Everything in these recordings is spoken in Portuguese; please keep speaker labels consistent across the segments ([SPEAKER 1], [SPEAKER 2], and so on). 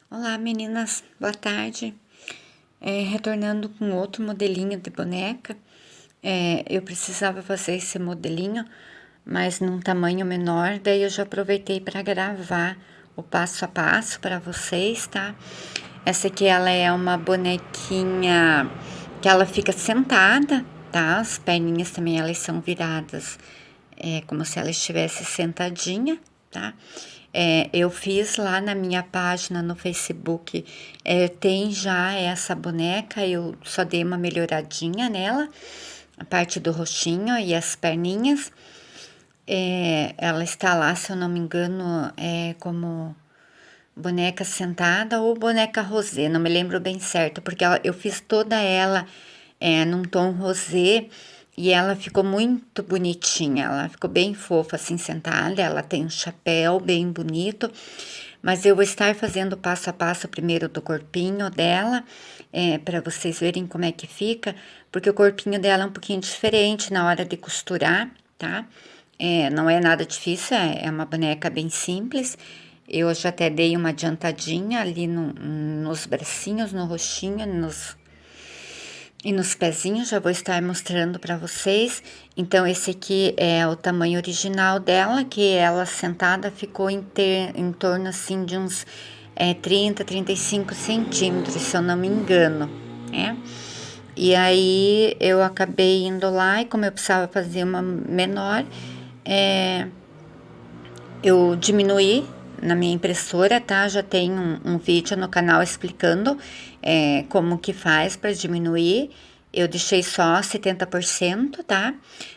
[SPEAKER 1] Olá meninas, boa tarde. Retornando com outro modelinho de boneca. Eu precisava fazer esse modelinho, mas num tamanho menor, daí eu já aproveitei para gravar o passo a passo para vocês, tá? Essa aqui ela é uma bonequinha que ela fica sentada, tá? As perninhas também elas são viradas, como se ela estivesse sentadinha, tá? Eu fiz lá na minha página no Facebook, tem já essa boneca, eu só dei uma melhoradinha nela, a parte do rostinho e as perninhas. Ela está lá, se eu não me engano, como boneca sentada ou boneca rosé, não me lembro bem certo, porque eu fiz toda ela num tom rosé e ela ficou muito bonitinha, ela ficou bem fofa assim sentada, ela tem um chapéu bem bonito, mas eu vou estar fazendo passo a passo primeiro do corpinho dela, para vocês verem como é que fica, porque o corpinho dela é um pouquinho diferente na hora de costurar, tá? Não é nada difícil, é uma boneca bem simples. Eu já até dei uma adiantadinha ali nos bracinhos, no rostinho, e nos pezinhos, já vou estar mostrando para vocês. Então, esse aqui é o tamanho original dela, que ela sentada ficou em torno assim de uns 30, 35 centímetros, se eu não me engano, né? E aí eu acabei indo lá e como eu precisava fazer uma menor, eu diminuí na minha impressora, tá? Já tem um vídeo no canal explicando como que faz para diminuir. Eu deixei só 70%, tá?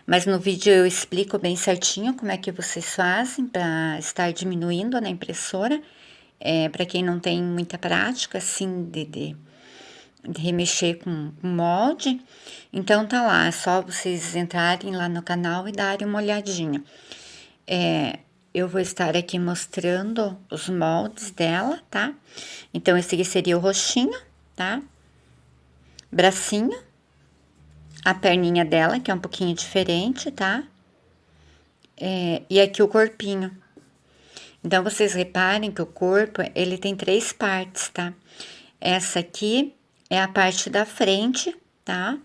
[SPEAKER 1] Mas no vídeo eu explico bem certinho como é que vocês fazem para estar diminuindo na impressora. Para quem não tem muita prática, assim, de remexer com molde. Então tá lá, é só vocês entrarem lá no canal e darem uma olhadinha. Eu vou estar aqui mostrando os moldes dela, tá? Então, esse aqui seria o roxinho, tá? Bracinho. A perninha dela, que é um pouquinho diferente, tá? E aqui o corpinho. Então, vocês reparem que o corpo, ele tem 3 partes, tá? Essa aqui é a parte da frente, tá?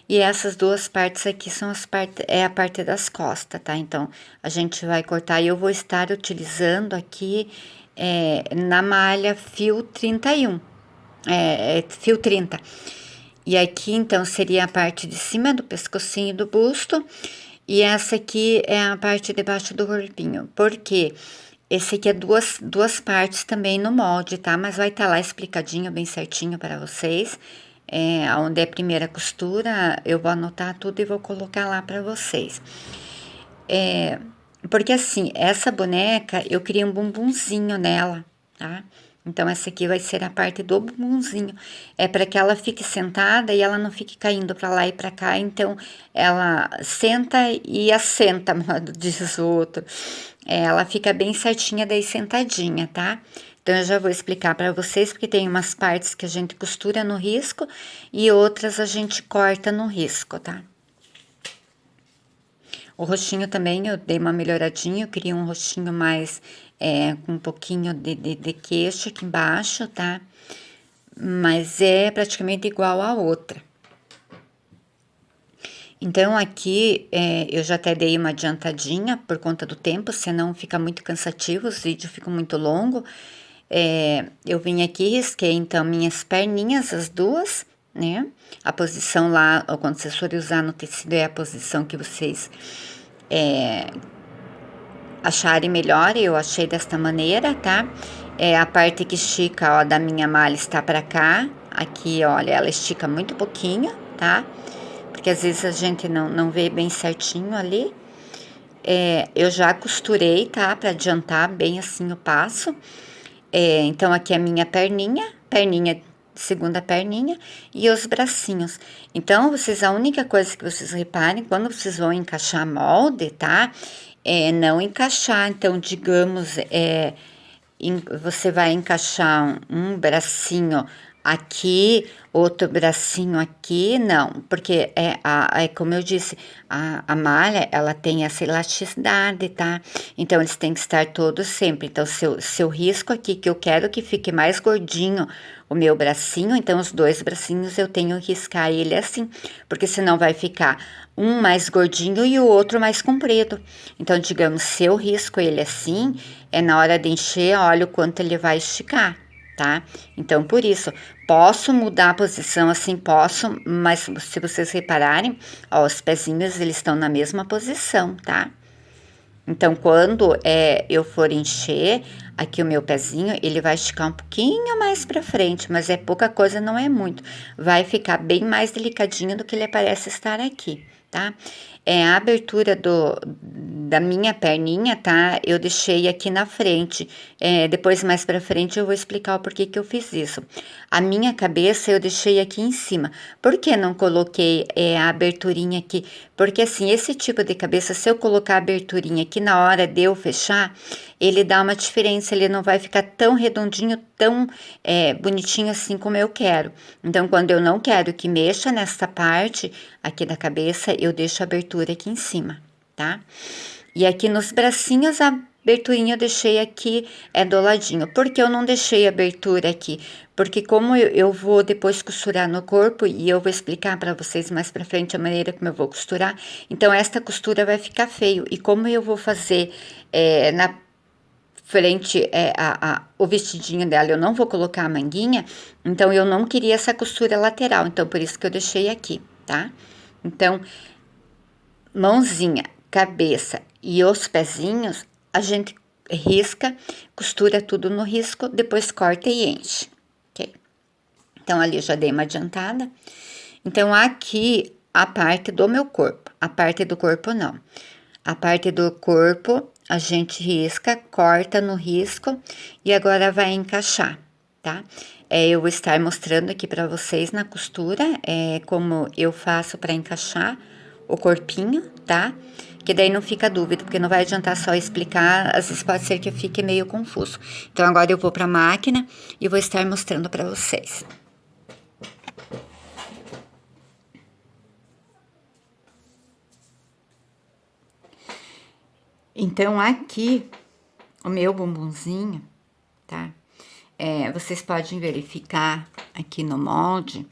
[SPEAKER 1] E essas duas partes aqui são a parte das costas, tá? Então, a gente vai cortar e eu vou estar utilizando aqui na malha fio 31, fio 30. E aqui, então, seria a parte de cima do pescocinho do busto. E essa aqui é a parte de baixo do corpinho. Por quê? Esse aqui é duas partes também no molde, tá? Mas vai estar lá explicadinho, bem certinho para vocês. Onde é a primeira costura, eu vou anotar tudo e vou colocar lá para vocês. Porque assim, essa boneca, eu queria um bumbumzinho nela, tá? Então, essa aqui vai ser a parte do bumbumzinho. É para que ela fique sentada e ela não fique caindo para lá e para cá. Então, ela senta e assenta, diz o outro. Ela fica bem certinha daí sentadinha, tá? Então, eu já vou explicar para vocês, porque tem umas partes que a gente costura no risco e outras a gente corta no risco, tá? O rostinho também eu dei uma melhoradinha, eu queria um rostinho mais com um pouquinho de queixo aqui embaixo, tá? Mas é praticamente igual a outra. Então, aqui eu já até dei uma adiantadinha por conta do tempo, senão fica muito cansativo, os vídeos ficam muito longos. Eu vim aqui, risquei então minhas perninhas, as duas, né? A posição lá, ou quando vocês forem usar no tecido, é a posição que vocês acharem melhor, eu achei desta maneira, tá? A parte que estica, ó, da minha malha está para cá. Aqui, olha, ela estica muito pouquinho, tá? Porque às vezes a gente não vê bem certinho ali. Eu já costurei, tá? Para adiantar bem assim o passo. Então, aqui é a minha perninha, segunda perninha, e os bracinhos. Então, a única coisa que vocês reparem, quando vocês vão encaixar molde, tá? Não encaixar, então, digamos, você vai encaixar um bracinho Aqui, outro bracinho aqui, não, porque como eu disse, a malha, ela tem essa elasticidade, tá? Então, eles têm que estar todos sempre. Então, se eu risco aqui, que eu quero que fique mais gordinho o meu bracinho, então, os dois bracinhos eu tenho que riscar ele assim, porque senão vai ficar um mais gordinho e o outro mais comprido. Então, digamos, se eu risco ele assim, é na hora de encher, olha o quanto ele vai esticar. Tá? Então, por isso, posso mudar a posição assim, posso, mas se vocês repararem, ó, os pezinhos, eles estão na mesma posição, tá? Então, quando eu for encher aqui o meu pezinho, ele vai esticar um pouquinho mais pra frente, mas é pouca coisa, não é muito. Vai ficar bem mais delicadinho do que ele parece estar aqui, tá? A abertura da minha perninha, tá? Eu deixei aqui na frente. Depois, mais pra frente, eu vou explicar o porquê que eu fiz isso. A minha cabeça eu deixei aqui em cima. Por que não coloquei a aberturinha aqui? Porque assim, esse tipo de cabeça, se eu colocar a aberturinha aqui na hora de eu fechar, ele dá uma diferença, ele não vai ficar tão redondinho, tão bonitinho assim como eu quero. Então, quando eu não quero que mexa nessa parte aqui da cabeça, eu deixo a abertura aqui em cima, tá? E aqui nos bracinhos, a aberturinha eu deixei aqui do ladinho. Por que eu não deixei a abertura aqui? Porque como eu vou depois costurar no corpo, e eu vou explicar para vocês mais pra frente a maneira como eu vou costurar, então esta costura vai ficar feio. E como eu vou fazer na frente o vestidinho dela, eu não vou colocar a manguinha, então eu não queria essa costura lateral, então por isso que eu deixei aqui, tá? Então, mãozinha, cabeça e os pezinhos, a gente risca, costura tudo no risco, depois corta e enche, ok? Então, ali eu já dei uma adiantada. Então, aqui, a parte do meu corpo, a parte do corpo não. A parte do corpo, a gente risca, corta no risco e agora vai encaixar, tá? Eu vou estar mostrando aqui para vocês na costura, como eu faço para encaixar o corpinho, tá? Que daí não fica dúvida, porque não vai adiantar só explicar, às vezes pode ser que fique meio confuso. Então, agora eu vou para a máquina e vou estar mostrando para vocês. Então, aqui, o meu bumbumzinho, tá? Vocês podem verificar aqui no molde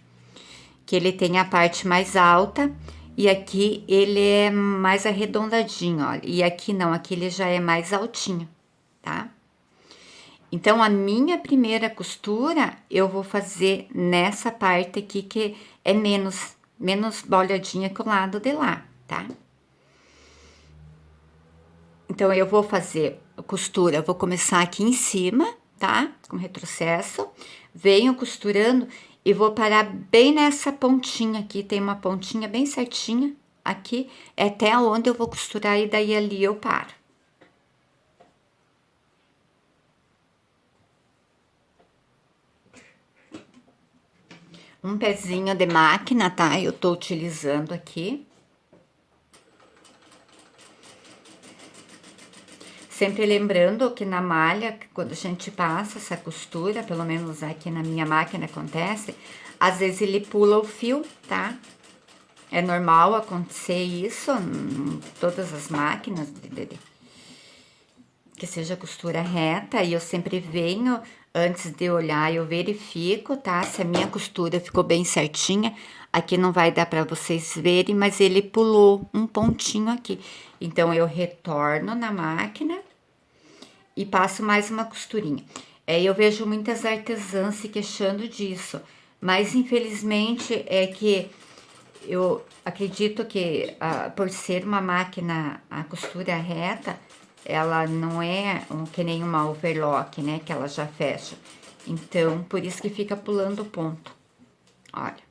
[SPEAKER 1] que ele tem a parte mais alta e aqui ele é mais arredondadinho, olha. E aqui não, aqui ele já é mais altinho, tá? Então, a minha primeira costura eu vou fazer nessa parte aqui que é menos bolhadinha que o lado de lá, tá? Então, eu vou fazer a costura, vou começar aqui em cima, tá? Com retrocesso, venho costurando e vou parar bem nessa pontinha aqui, tem uma pontinha bem certinha aqui, é até onde eu vou costurar e daí ali eu paro. Um pezinho de máquina, tá? Eu tô utilizando aqui. Sempre lembrando que na malha, quando a gente passa essa costura, pelo menos aqui na minha máquina acontece, às vezes ele pula o fio, tá? É normal acontecer isso em todas as máquinas, que seja costura reta, e eu sempre venho, antes de olhar, eu verifico, tá? Se a minha costura ficou bem certinha, aqui não vai dar para vocês verem, mas ele pulou um pontinho aqui. Então, eu retorno na máquina e passo mais uma costurinha. Eu vejo muitas artesãs se queixando disso, mas infelizmente é que eu acredito que por ser uma máquina, a costura reta, ela não é que nem uma overlock, né, que ela já fecha. Então, por isso que fica pulando o ponto. Olha.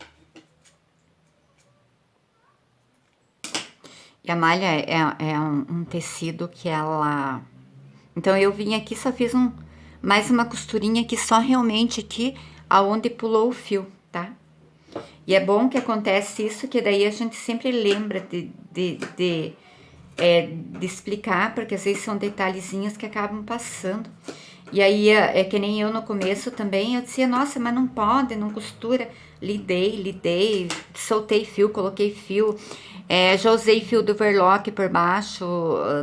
[SPEAKER 1] E a malha é um tecido que ela... Então, eu vim aqui, só fiz mais uma costurinha aqui, só realmente aqui, aonde pulou o fio, tá? E é bom que acontece isso, que daí a gente sempre lembra de explicar, porque às vezes são detalhezinhos que acabam passando. E aí, é que nem eu no começo também, eu dizia, nossa, mas não pode, não costura. Lidei, soltei fio, coloquei fio. Já usei fio do overlock por baixo,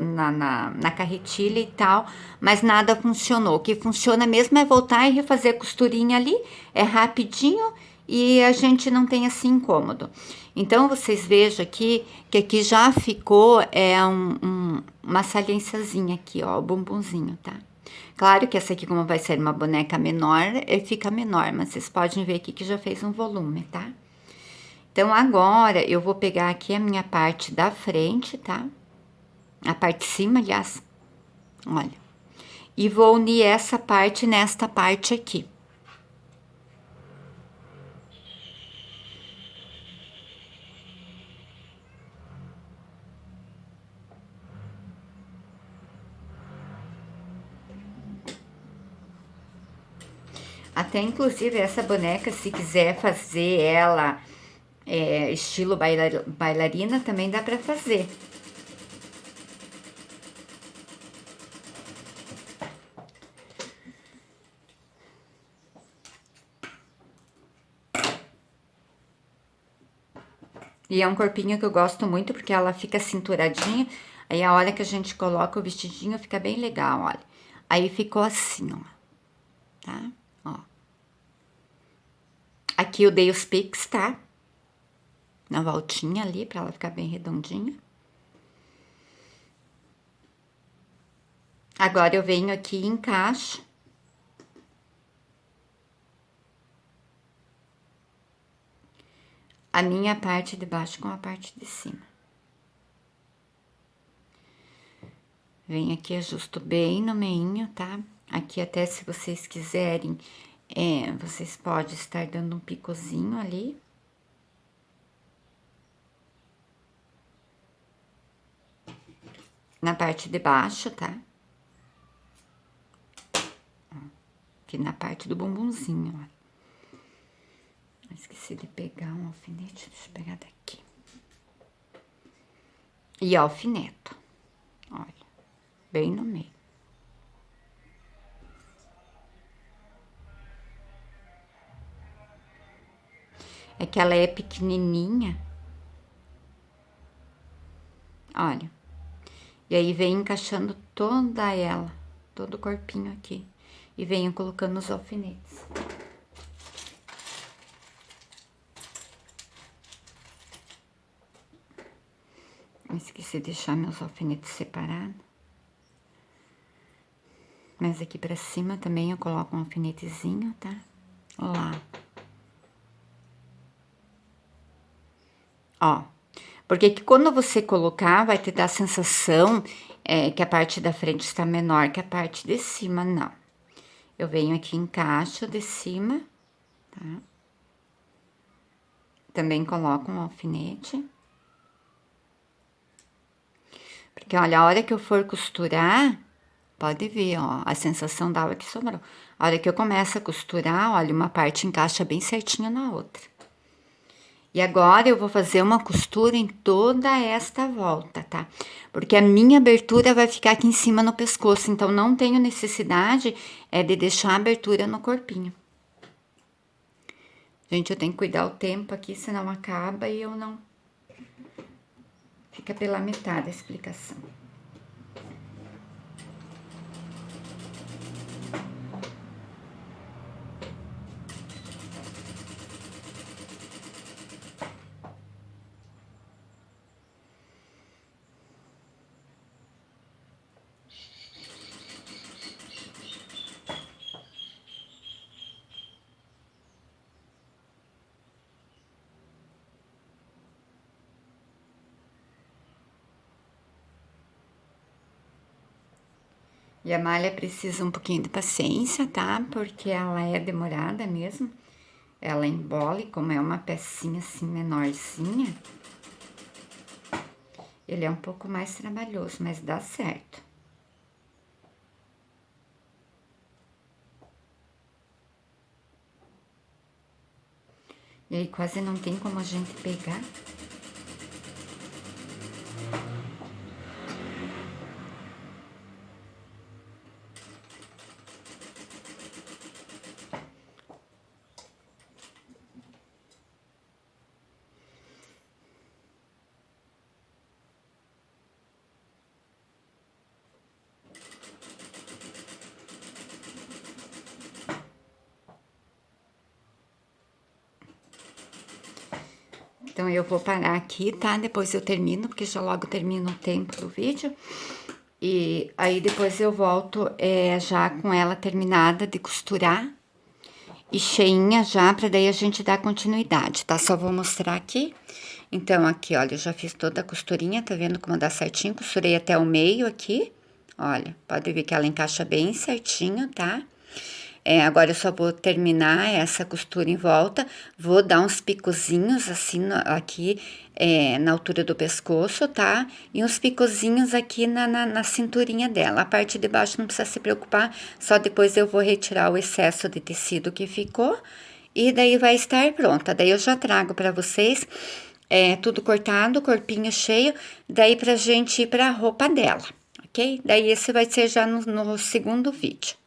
[SPEAKER 1] na carretilha e tal, mas nada funcionou. O que funciona mesmo é voltar e refazer a costurinha ali, é rapidinho e a gente não tem assim incômodo. Então, vocês vejam aqui, que aqui já ficou uma saliênciazinha aqui, ó, o bumbumzinho, tá? Claro que essa aqui, como vai ser uma boneca menor, fica menor, mas vocês podem ver aqui que já fez um volume, tá? Então, agora, eu vou pegar aqui a minha parte da frente, tá? A parte de cima, aliás, olha. E vou unir essa parte nesta parte aqui. Até, inclusive, essa boneca, se quiser fazer ela estilo bailarina, também dá pra fazer. E é um corpinho que eu gosto muito, porque ela fica cinturadinha. Aí, a hora que a gente coloca o vestidinho, fica bem legal, olha. Aí, ficou assim, ó. Tá? Ó. Aqui eu dei os piques, tá? Na voltinha ali, pra ela ficar bem redondinha. Agora, eu venho aqui e encaixo. A minha parte de baixo com a parte de cima. Venho aqui, ajusto bem no meinho, tá? Aqui até se vocês quiserem, vocês podem estar dando um picozinho ali. Na parte de baixo, tá? Aqui na parte do bumbumzinho, ó. Esqueci de pegar um alfinete, deixa eu pegar daqui. E alfineto, olha, bem no meio. É que ela é pequenininha. Olha. E aí vem encaixando toda ela, todo o corpinho aqui. E venho colocando os alfinetes. Esqueci de deixar meus alfinetes separados. Mas aqui pra cima também eu coloco um alfinetezinho, tá? Lá. Ó. Porque que quando você colocar, vai te dar a sensação que a parte da frente está menor que a parte de cima, não. Eu venho aqui, encaixo de cima, tá? Também coloco um alfinete. Porque, olha, a hora que eu for costurar, pode ver, ó, a sensação da hora que sobrou. A hora que eu começo a costurar, olha, uma parte encaixa bem certinho na outra. E agora eu vou fazer uma costura em toda esta volta, tá? Porque a minha abertura vai ficar aqui em cima no pescoço, então não tenho necessidade de deixar a abertura no corpinho. Gente, eu tenho que cuidar o tempo aqui, senão acaba e eu não... Fica pela metade a explicação. E a malha precisa um pouquinho de paciência, tá? Porque ela é demorada mesmo. Ela embole, como é uma pecinha assim menorzinha. Ele é um pouco mais trabalhoso, mas dá certo. E aí quase não tem como a gente pegar. Então, eu vou parar aqui, tá? Depois eu termino, porque já logo termina o tempo do vídeo. E aí, depois eu volto já com ela terminada de costurar. E cheinha já, pra daí a gente dar continuidade, tá? Só vou mostrar aqui. Então, aqui, olha, eu já fiz toda a costurinha, tá vendo como dá certinho? Costurei até o meio aqui. Olha, pode ver que ela encaixa bem certinho, tá? Agora eu só vou terminar essa costura em volta, vou dar uns picozinhos assim aqui na altura do pescoço, tá? E uns picozinhos aqui na cinturinha dela. A parte de baixo não precisa se preocupar, só depois eu vou retirar o excesso de tecido que ficou e daí vai estar pronta. Daí eu já trago para vocês tudo cortado, corpinho cheio, daí pra gente ir pra roupa dela, ok? Daí esse vai ser já no segundo vídeo.